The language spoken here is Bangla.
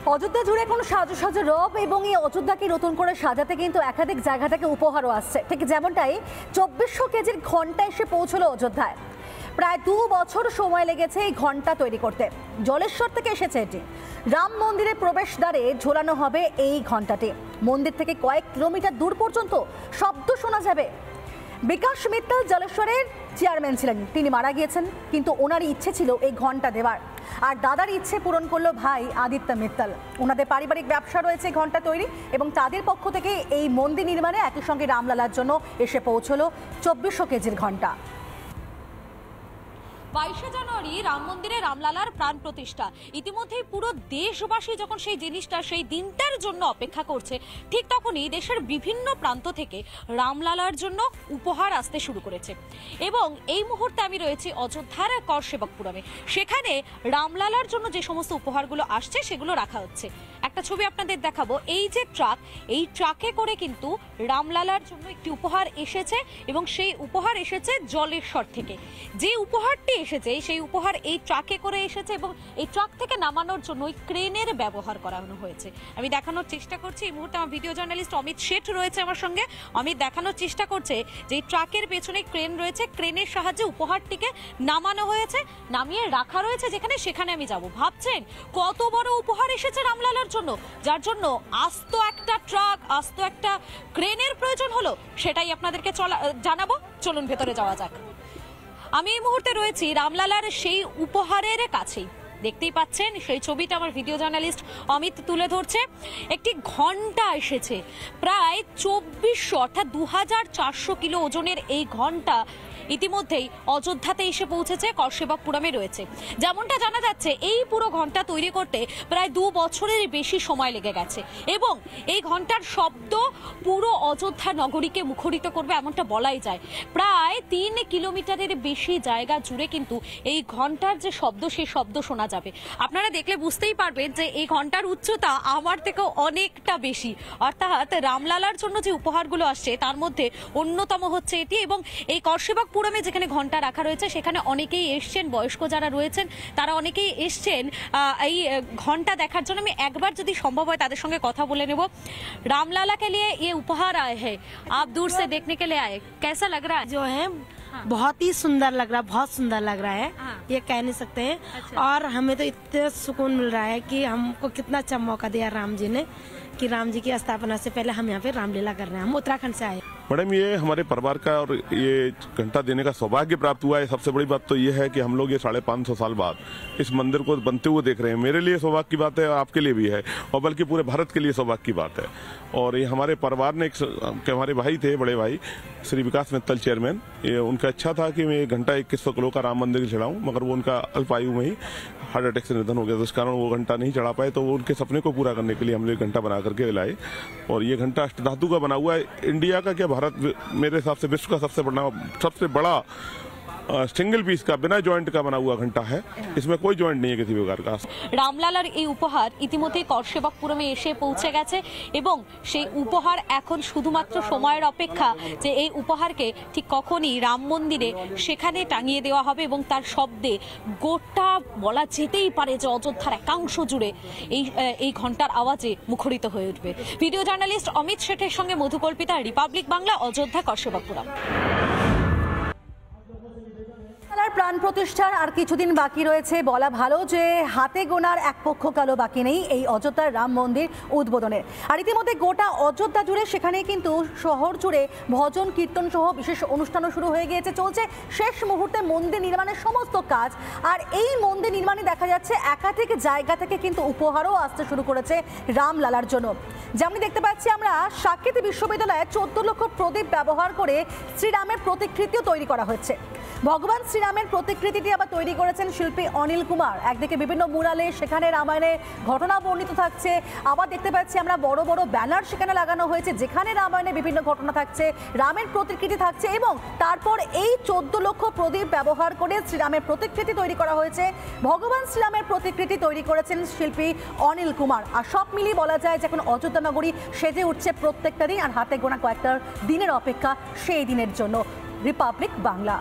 অযোধ্যা জুড়ে কোনো সাজো রব এবং এই অযোধ্যাকে নতুন করে সাজাতে কিন্তু একাধিক জায়গা থেকে উপহারও আসছে। ঠিক যেমনটাই 2400 কেজির ঘন্টা এসে পৌঁছলো অযোধ্যায়। প্রায় 2 বছর সময় লেগেছে এই ঘন্টা তৈরি করতে। জলেশ্বর থেকে এসেছে এটি। রাম মন্দিরের প্রবেশদ্বারে ঝোলানো হবে এই ঘন্টাটি। মন্দির থেকে কয়েক কিলোমিটার দূর পর্যন্ত শব্দ শোনা যাবে। বিকাশ মিত্তল জলেশ্বরের চেয়ারম্যান ছিলেন, তিনি মারা গিয়েছেন, কিন্তু ওনারই ইচ্ছে ছিল এই ঘন্টা দেওয়ার। আর দাদার ইচ্ছে পূরণ করলো ভাই আদিত্য মিত্তল। ওনাদের পারিবারিক ব্যবসা রয়েছে ঘন্টা তৈরি, এবং তাদের পক্ষ থেকে এই মন্দির নির্মাণে একই সঙ্গে রামলালার জন্য এসে পৌঁছলো 2400 কেজির ঘন্টা। 22শে জানুয়ারি রাম মন্দিরে রামলালার প্রাণ প্রতিষ্ঠা। ইতিমধ্যেই পুরো দেশবাসী যখন সেই জিনিসটা, সেই দিনটার জন্য অপেক্ষা করছে, ঠিক তখনই দেশের বিভিন্ন প্রান্ত থেকে রামলালার জন্য উপহার আসতে শুরু করেছে। এবং এই মুহূর্তে আমি রয়েছি অযোধ্যার করসেবকপুরমে। সেখানে রামলালার জন্য যে সমস্ত উপহারগুলো আসছে সেগুলো রাখা হচ্ছে। একটা ছবি আপনাদের দেখাবো। এই যে ট্রাক, এই ট্রাকে করে কিন্তু রামলালার জন্য একটি উপহার এসেছে, এবং সেই উপহার এসেছে জলেশ্বর থেকে। যে উপহারটি এসেছে সেই উপহার এই ট্রাকে করে এসেছে, এবং এই ট্রাক থেকে নামানোর জন্য ওই ক্রেনের ব্যবহার করানো হয়েছে। আমি দেখানোর চেষ্টা করছি। এই মুহূর্তে আমার ভিডিও জার্নালিস্ট অমিত শেঠ রয়েছে আমার সঙ্গে। অমিত দেখানোর চেষ্টা করছে যে এই ট্রাকের পেছনে ক্রেন রয়েছে, ক্রেনের সাহায্যে উপহারটিকে নামানো হয়েছে, নামিয়ে রাখা রয়েছে যেখানে, সেখানে আমি যাব। ভাবছেন কত বড় উপহার এসেছে রামলালার জন্য, যার জন্য আস্ত একটা ট্রাক, আস্ত একটা ক্রেনের প্রয়োজন হলো। সেটাই আপনাদেরকে জানাবো। চলুন ভেতরে যাওয়া যাক। আমি এই মুহূর্তে রয়েছি রামলালার সেই উপহারের কাছেই। দেখতেই পাচ্ছেন সেই ছবিটা আমার ভিডিও জার্নালিস্ট অমিত তুলে ধরছে। একটি ঘন্টা এসেছে, প্রায় 2400 অর্থাৎ 2400 কিলো ওজনের এই ঘন্টা ইতিমধ্যেই অযোধ্যাতে এসে পৌঁছেছে, করসেবকপুরমে রয়েছে। যেমনটা জানা যাচ্ছে, এই পুরো ঘন্টা তৈরি করতে প্রায় 2 বছরের বেশি সময় লেগে গেছে, এবং এই ঘন্টার শব্দ পুরো অযোধ্যা নগরীকে মুখরিত করবে এমনটা বলাই যায়। প্রায় 3 কিলোমিটারের বেশি জায়গা জুড়ে কিন্তু এই ঘন্টার যে শব্দ, সেই শব্দ শোনা যাবে। আপনারা দেখলে বুঝতেই পারবেন যে এই ঘন্টার উচ্চতা আমার থেকেও অনেকটা বেশি। অর্থাৎ রামলালার জন্য যে উপহারগুলো আসছে তার মধ্যে অন্যতম হচ্ছে এটি। এবং এই করসেবকপুরমে যেখানে ঘন্টা রাখা রয়েছে সেখানে অনেকেই এসছেন, বয়স্ক যারা রয়েছেন তারা অনেকেই এসছেন এই ঘন্টা দেখার জন্য। আমি একবার যদি সম্ভব হয় তাদের সঙ্গে কথা বলে নেব। रामलाला के लिए ये उपहार आए हैं, आप दूर से देखने के लिए आए, कैसा लग रहा है? जो है बहुत ही सुंदर लग रहा है, बहुत सुंदर लग रहा है, ये कह नहीं सकते हैं। और हमें तो इतना सुकून मिल रहा है कि हमको कितना अच्छा मौका दिया राम जी ने, कि राम जी की स्थापना से पहले हम यहाँ पे रामलीला कर रहे हैं। हम उत्तराखंड से आए। मैडम, ये हमारे परिवार का और ये घंटा देने का सौभाग्य प्राप्त हुआ है। सबसे बड़ी बात तो ये है कि हम लोग ये 550 साल बाद इस मंदिर को बनते हुए देख रहे हैं। मेरे लिए सौभाग्य की बात है, आपके लिए भी है, और बल्कि पूरे भारत के लिए सौभाग्य की बात है। और ये हमारे परिवार ने हमारे भाई थे, बड़े भाई श्री विकास मित्तल चेयरमैन, ये उनका इच्छा था कि मैं घंटा 2100 किलो का राम मंदिर चढ़ाऊं, मगर वो उनका अल्पायु में ही हार्ट अटैक से निधन हो गया, तो इस कारण वो घंटा नहीं चढ़ा पाए। तो वो उनके सपने को पूरा करने के लिए हमने घंटा बना करके लाए। और ये घंटा अष्टधातु का बना हुआ है। इंडिया का क्या, भारत मेरे हिसाब से विश्व का सबसे बड़ा सिंगल पीस का बिना जॉइंट का बना हुआ घंटा है। इसमें कोई जॉइंट नहीं है किसी प्रकार का। রামলালার এই উপহার ইতিমধ্যে করসেবকপুরমে এসে পৌঁছে গেছে, এবং সেই উপহার এখন শুধুমাত্র সময়ের অপেক্ষা যে এই উপহারকে ঠিক কখনই রাম মন্দিরে সেখানে টাঙিয়ে দেওয়া হবে, এবং তার শব্দে গোটা বলা যেতেই পারে যে অযোধ্যার একাংশ জুড়ে এই ঘন্টার আওয়াজে মুখরিত হয়ে উঠবে। ভিডিও জার্নালিস্ট অমিত শেঠের সঙ্গে মধুকল্পিতা, রিপাবলিক বাংলা, অযোধ্যা, করসেবকপুরম। প্রাণ প্রতিষ্ঠার আর কিছুদিন বাকি রয়েছে। বলা ভালো যে হাতে গোনার এক পক্ষ কালো বাকি নেই এই অযোধ্যার রাম মন্দির উদ্বোধনের। আর ইতিমধ্যে গোটা অযোধ্যা জুড়ে সেখানে কিন্তু শহর জুড়ে ভজন কীর্তন সহ বিশেষ অনুষ্ঠানও শুরু হয়ে গিয়েছে। চলছে শেষ মুহূর্তে মন্দির নির্মাণের সমস্ত কাজ। আর এই মন্দির নির্মাণে দেখা যাচ্ছে একাধিক জায়গা থেকে কিন্তু উপহারও আসতে শুরু করেছে রামলালার জন্য। যেমন দেখতে পাচ্ছি আমরা, সাকেত বিশ্ববিদ্যালয়ে 14 লক্ষ প্রদীপ ব্যবহার করে শ্রীরামের প্রতিকৃতিও তৈরি করা হয়েছে। ভগবান শ্রীরামের প্রতিকৃতিটি আবার তৈরি করেছেন শিল্পী অনিল কুমার। একদিকে বিভিন্ন মুরালে সেখানে রামায়ণের ঘটনা বর্ণিত থাকছে, আবার দেখতে পাচ্ছি আমরা বড় বড় ব্যানার সেখানে লাগানো হয়েছে যেখানে রামায়ণের বিভিন্ন ঘটনা থাকছে, রামের প্রতিকৃতি থাকছে, এবং তারপর এই 14 লক্ষ প্রদীপ ব্যবহার করে শ্রীরামের প্রতিকৃতি তৈরি করা হয়েছে। ভগবান শ্রীরামের প্রতিকৃতি তৈরি করেছেন শিল্পী অনিল কুমার। আর সব মিলিয়ে বলা যায় যে এখন অযোধ্যা নগরী সেজে উঠছে প্রত্যেকটা দিন, আর হাতে গোনা কয়েকটা দিনের অপেক্ষা সেই দিনের জন্য। রিপাবলিক বাংলা।